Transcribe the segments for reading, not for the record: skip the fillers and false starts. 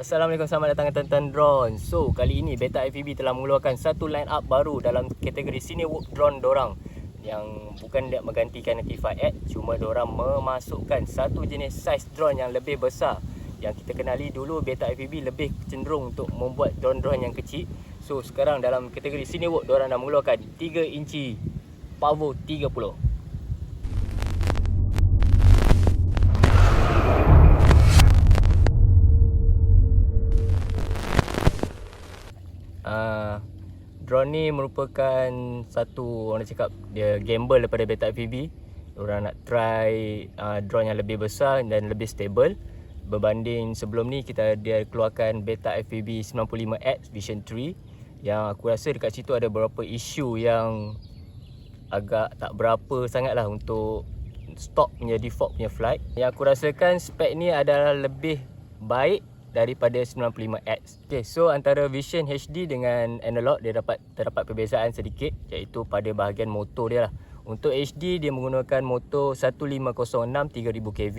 Assalamualaikum, selamat datang ke Tantan Drone. So, kali ini Beta FPV telah mengeluarkan satu line up baru dalam kategori Cinework Drone dorang, yang bukan dia menggantikan 95X, cuma dorang memasukkan satu jenis saiz drone yang lebih besar. Yang kita kenali dulu Beta FPV lebih cenderung untuk membuat drone-drone yang kecil. So, sekarang dalam kategori Cinework dorang dah mengeluarkan 3 inci Pavo 30. Drone ni merupakan satu, orang cakap dia gamble daripada Beta FPV. Orang nak try drone yang lebih besar dan lebih stable. Berbanding sebelum ni dia keluarkan Beta FPV 95X Vision 3, yang aku rasa dekat situ ada beberapa isu yang agak tak berapa sangat lah untuk stock punya default punya flight. Yang aku rasakan spek ni adalah lebih baik daripada 95X. Okay, so antara Vision HD dengan analog dia terdapat perbezaan sedikit, iaitu pada bahagian motor dia lah. Untuk HD dia menggunakan motor 1506 3000 kV,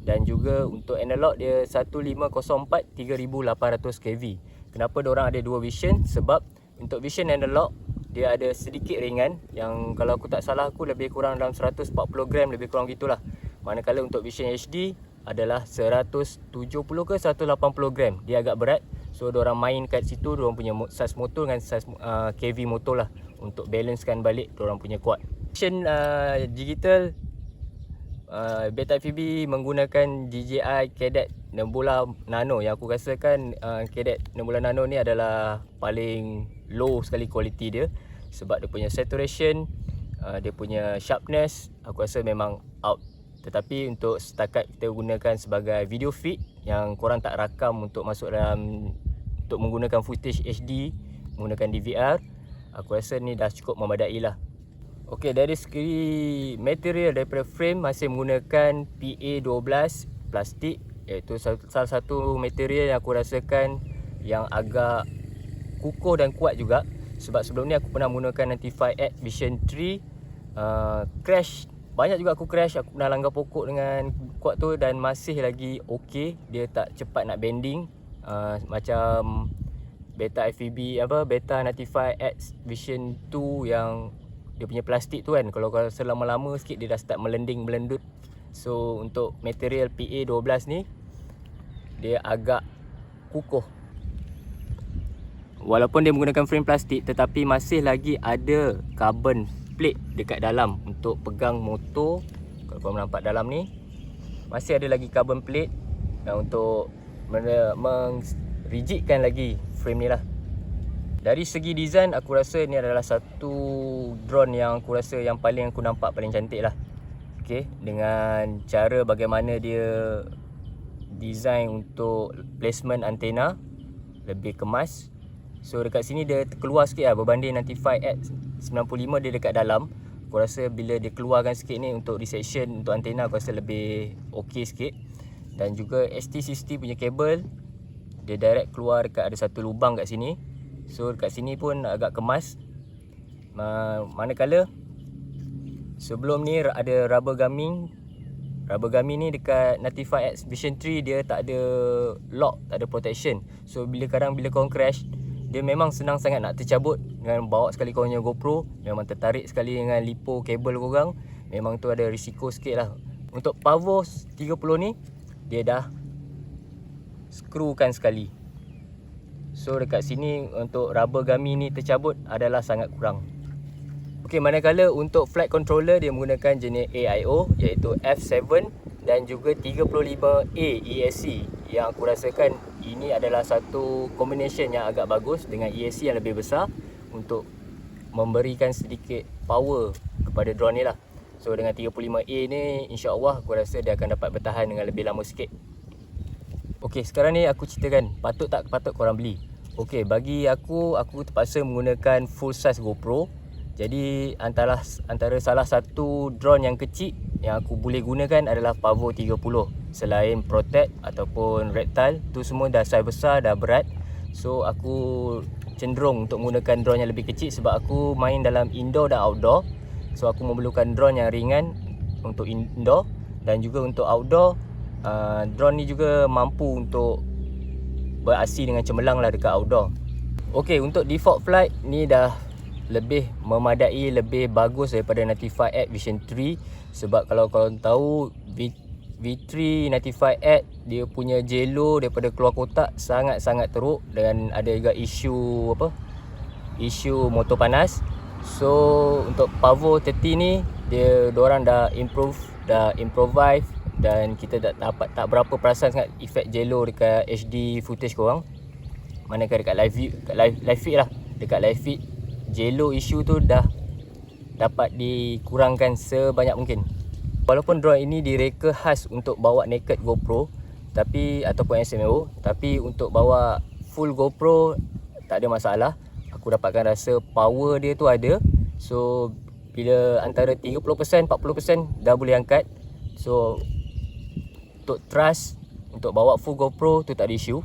dan juga untuk analog dia 1504 3800 kV. Kenapa diorang ada dua Vision? Sebab untuk Vision analog dia ada sedikit ringan, yang kalau aku tak salah aku lebih kurang dalam 140 gram, lebih kurang gitulah. Manakala untuk Vision HD adalah 170 ke 180 gram. Dia agak berat. So diorang main kat situ, diorang punya saiz motor dengan saiz kV motor lah, untuk balancekan balik diorang punya kuat. Vision digital Beta FPV menggunakan DJI Cadet Nebula Nano, yang aku rasakan Cadet Nebula Nano ni adalah paling low sekali kualiti dia. Sebab dia punya saturation, dia punya sharpness, aku rasa memang out. Tetapi untuk setakat kita gunakan sebagai video feed yang korang tak rakam untuk masuk dalam, untuk menggunakan footage HD, menggunakan DVR, aku rasa ni dah cukup memadai lah. Okey, dari segi material daripada frame masih menggunakan PA12 plastik, iaitu salah satu material yang aku rasakan yang agak kukuh dan kuat juga. Sebab sebelum ni aku pernah menggunakan 95X Vision 3, crash. Banyak juga aku crash, aku pernah langgar pokok dengan kuat tu dan masih lagi okey. Dia tak cepat nak bending macam Beta FPV Beta 95X Vision 2 yang dia punya plastik tu kan, kalau selama-lama sikit dia dah start melendut. So untuk material PA12 ni dia agak kukuh. Walaupun dia menggunakan frame plastik, tetapi masih lagi ada carbon plate dekat dalam untuk pegang motor. Kalau korang nampak dalam ni masih ada lagi carbon plate untuk mengrigidkan lagi frame ni lah. Dari segi design, aku rasa ni adalah satu drone yang aku rasa yang paling aku nampak paling cantik lah. Okay, dengan cara bagaimana dia design untuk placement antena lebih kemas. So dekat sini dia keluar sikit lah berbanding 95X 95, dia dekat dalam. Aku rasa bila dia keluarkan sikit ni untuk resection untuk antena, aku rasa lebih okey sikit. Dan juga ST60 punya kabel dia direct keluar dekat, ada satu lubang kat sini. So dekat sini pun agak kemas. Manakala sebelum ni ada rubber gumming. Rubber gumming ni dekat 95X Vision 3 dia tak ada lock, tak ada protection. So bila korang crash, dia memang senang sangat nak tercabut. Dengan bawa sekali korang punya GoPro, memang tertarik sekali dengan lipo kabel korang, memang tu ada risiko sikit lah. Untuk Pavo 30 ni dia dah skrukan sekali. So dekat sini untuk rubber gumming ni tercabut adalah sangat kurang. Okey, manakala untuk flight controller dia menggunakan jenis AIO, iaitu F7 dan juga 35A ESC, yang aku rasakan ini adalah satu combination yang agak bagus dengan ESC yang lebih besar untuk memberikan sedikit power kepada drone ni lah. So dengan 35A ni, insya-Allah aku rasa dia akan dapat bertahan dengan lebih lama sikit. Okey, sekarang ni aku ceritakan patut tak patut korang beli. Okey, bagi aku terpaksa menggunakan full size GoPro. Jadi antara salah satu drone yang kecil yang aku boleh gunakan adalah Pavo 30. Selain Protect ataupun Reptile, tu semua dah size besar, dah berat. So aku cenderung untuk menggunakan drone yang lebih kecil sebab aku main dalam indoor dan outdoor. So aku memerlukan drone yang ringan untuk indoor, dan juga untuk outdoor drone ni juga mampu untuk beraksi dengan cemerlang lah dekat outdoor. Okey, untuk default flight ni dah lebih memadai, lebih bagus daripada 95X Vision 3. Sebab kalau korang tahu V3 95X dia punya jelo daripada keluar kotak sangat-sangat teruk dan ada juga isu isu motor panas. So untuk Pavo 30 ni diorang dah improvise dan kita tak berapa perasan sangat efek jelo dekat HD footage korang. Manakala dekat live feed lah, dekat live feed jelo isu tu dah dapat dikurangkan sebanyak mungkin. Walaupun drone ini direka khas untuk bawa naked GoPro ataupun SMO, tapi untuk bawa full GoPro tak ada masalah. Aku dapatkan rasa power dia tu ada. So bila antara 30% 40% dah boleh angkat. So untuk thrust untuk bawa full GoPro tu tak ada isu.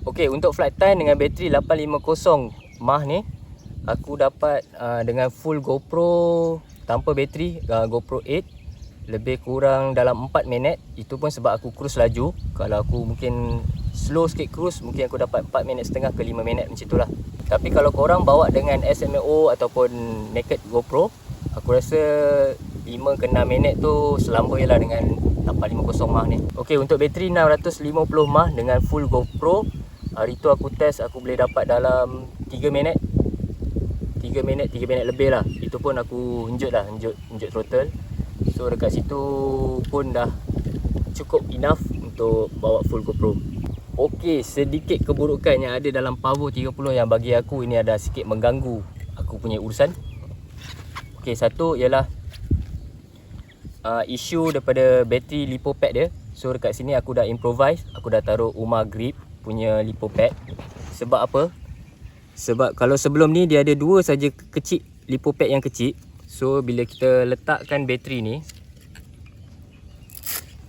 Okey, untuk flight time dengan bateri 850 mAh ni aku dapat dengan full GoPro tanpa bateri GoPro 8 lebih kurang dalam 4 minit. Itu pun sebab aku cruise laju. Kalau aku mungkin slow sikit cruise, mungkin aku dapat 4 minit setengah ke 5 minit macam itulah. Tapi kalau korang bawa dengan SMO ataupun naked GoPro, aku rasa 5 ke 6 minit tu selamba je lah dengan 850 mAh ni. Okey, untuk bateri 650 mAh dengan full GoPro, hari tu aku test aku boleh dapat dalam 3 minit lebih lah. Itu pun aku enjut throttle. So dekat situ pun dah cukup enough untuk bawa full GoPro. Okey, sedikit keburukan yang ada dalam Pavo 30 yang bagi aku ini ada sikit mengganggu aku punya urusan. Okey, satu ialah isu daripada bateri lipo pad dia. So dekat sini aku dah improvise, aku dah taruh Uma Grip punya lipo pad. Sebab apa? Sebab kalau sebelum ni dia ada dua saja kecil lipo pad yang kecil. So bila kita letakkan bateri ni,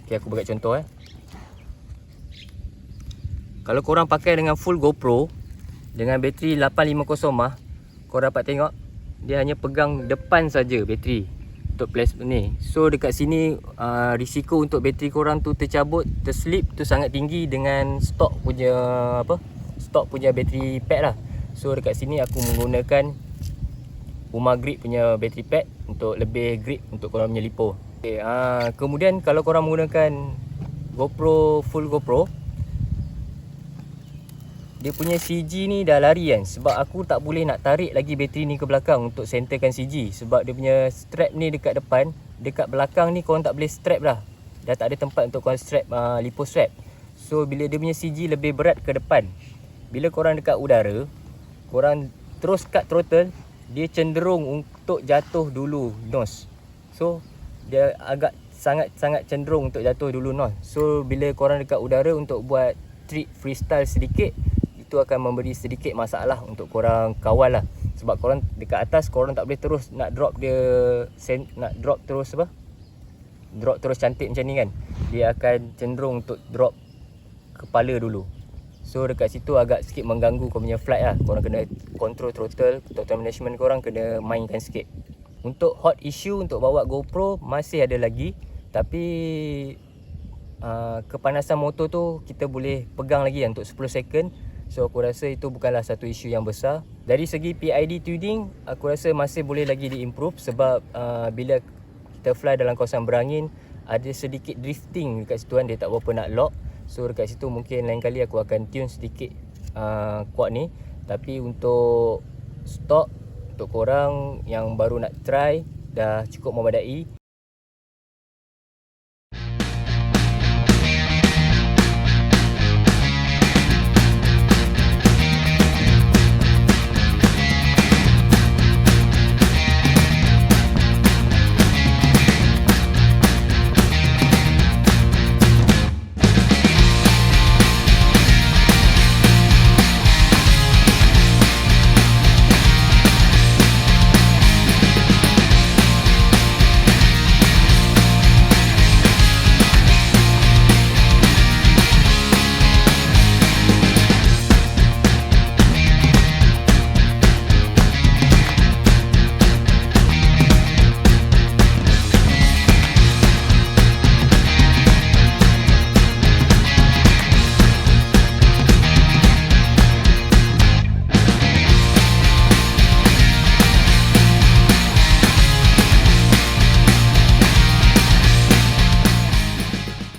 okey, aku bagi contoh Kalau korang pakai dengan full GoPro dengan bateri 850 mAh, korang dapat tengok dia hanya pegang depan saja bateri untuk placement ni. So dekat sini risiko untuk bateri korang tu tercabut, terslip tu sangat tinggi dengan stok punya bateri pad lah. So dekat sini aku menggunakan Uma Grip punya bateri pad untuk lebih grip untuk korang punya lipo. Okay, kemudian kalau korang menggunakan GoPro full GoPro, dia punya CG ni dah lari kan. Sebab aku tak boleh nak tarik lagi bateri ni ke belakang untuk centerkan CG. Sebab dia punya strap ni dekat depan, dekat belakang ni korang tak boleh strap dah. Dah tak ada tempat untuk korang strap lipo strap. So bila dia punya CG lebih berat ke depan, bila korang dekat udara, korang terus cut throttle, dia cenderung untuk jatuh dulu nose. So dia agak sangat cenderung untuk jatuh dulu nose. So bila korang dekat udara untuk buat trick freestyle sedikit, itu akan memberi sedikit masalah untuk korang kawal lah. Sebab korang dekat atas, korang tak boleh terus nak drop terus cantik macam ni kan. Dia akan cenderung untuk drop kepala dulu. So dekat situ agak sikit mengganggu korang punya flight lah. Korang kena control throttle management korang kena mainkan sikit. Untuk hot issue untuk bawa GoPro masih ada lagi. Tapi kepanasan motor tu kita boleh pegang lagi untuk 10 second. So aku rasa itu bukanlah satu isu yang besar. Dari segi PID tuning, aku rasa masih boleh lagi diimprove. Sebab bila kita fly dalam kawasan berangin, ada sedikit drifting dekat situ kan, dia tak berapa nak lock. So dekat situ mungkin lain kali aku akan tune sedikit quad ni. Tapi untuk stock, untuk korang yang baru nak try, dah cukup memadai.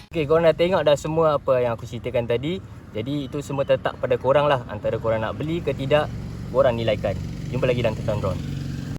Okay, korang dah tengok dah semua apa yang aku ceritakan tadi. Jadi itu semua terletak pada korang lah, antara korang nak beli ke tidak, korang nilaikan. Jumpa lagi dalam Ketan Drone.